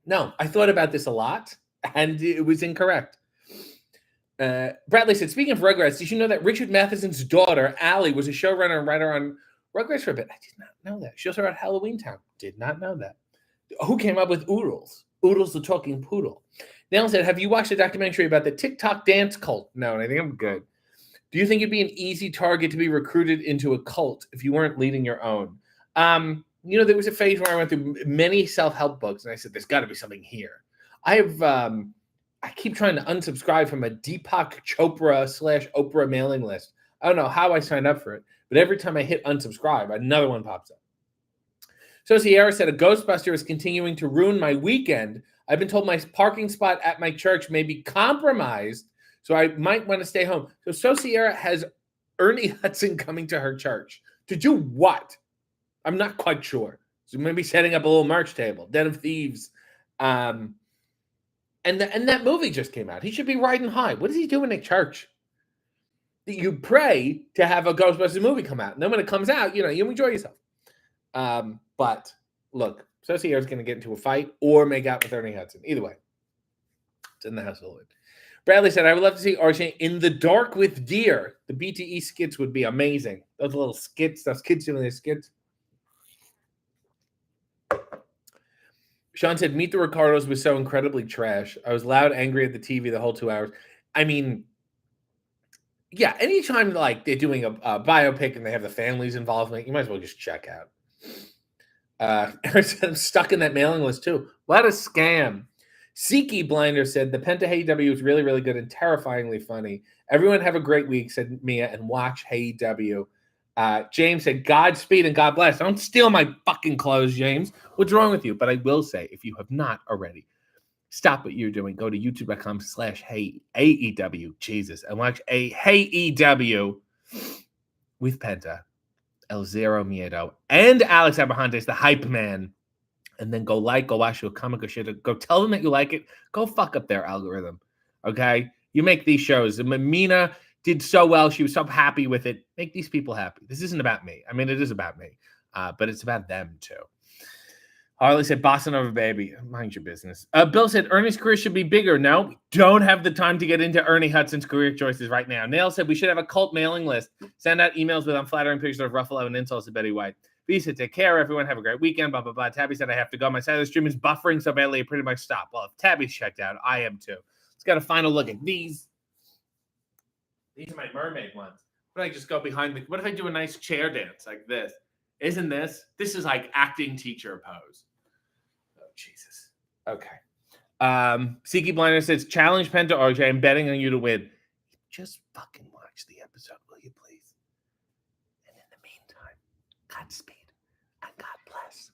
no, I thought about this a lot and it was incorrect. Bradley said, speaking of Rugrats, did you know that Richard Matheson's daughter, Allie, was a showrunner and writer on Rugrats for a bit? I did not know that. She also wrote Halloween Town. Did not know that. Who came up with Oodles? Oodles the talking poodle. Nell said, have you watched a documentary about the TikTok dance cult? No, and I think I'm good. Do you think it'd be an easy target to be recruited into a cult if you weren't leading your own? There was a phase where I went through many self-help books, and I said, there's got to be something here. I keep trying to unsubscribe from a Deepak Chopra / Oprah mailing list. I don't know how I signed up for it, but every time I hit unsubscribe, another one pops up. So Sierra said, a Ghostbuster is continuing to ruin my weekend. I've been told my parking spot at my church may be compromised, so I might want to stay home. So Sierra has Ernie Hudson coming to her church. To do what? I'm not quite sure. So maybe setting up a little merch table, Den of Thieves. And that movie just came out. He should be riding high. What is he doing at church? You pray to have a Ghostbusters movie come out. And then when it comes out, you enjoy yourself. But look, Sierra's going to get into a fight or make out with Ernie Hudson. Either way, it's in the house of the Lord. Bradley said, I would love to see RJ in the dark with deer. The BTE skits would be amazing. Those little skits, those kids doing their skits. Sean said, Meet the Ricardos was so incredibly trash. I was loud, angry at the TV the whole 2 hours. I mean, yeah, anytime like they're doing a biopic and they have the families involved in it, you might as well just check out. I'm stuck in that mailing list too. What a scam. Siki Blinder said, the Penta Hey W is really, really good and terrifyingly funny. Everyone have a great week, said Mia, and watch Hey W. James said, Godspeed and God bless. Don't steal my fucking clothes, James. What's wrong with you? But I will say, if you have not already, stop what you're doing. Go to youtube.com/HeyAEW, Jesus, and watch a HeyEW with Penta, El Zero Miedo, and Alex Abrahantes, the hype man. And then go watch your comic or shit. Go tell them that you like it. Go fuck up their algorithm. Okay? You make these shows. Mina did so well. She was so happy with it. Make these people happy. This isn't about me. I mean, it is about me. But it's about them, too. Harley said, Bossa Nova, baby. Mind your business. Bill said, Ernie's career should be bigger. No, we don't have the time to get into Ernie Hudson's career choices right now. Nail said, we should have a cult mailing list. Send out emails with unflattering pictures of Ruffalo and insults to Betty White. B said, take care, everyone. Have a great weekend. Blah, blah, blah. Tabby said, I have to go. My side of the stream is buffering so badly it pretty much stopped. Well, if Tabby's checked out, I am too. Let's get a final look at these. These are my mermaid ones. What if I just go behind the... What if I do a nice chair dance like this? Isn't this? This is like acting teacher pose. Oh, Jesus. Okay. Siki Blinder says, challenge Penta RJ. I'm betting on you to win. just fucking watch the episode, will you please? And in the meantime, Godspeed and God bless.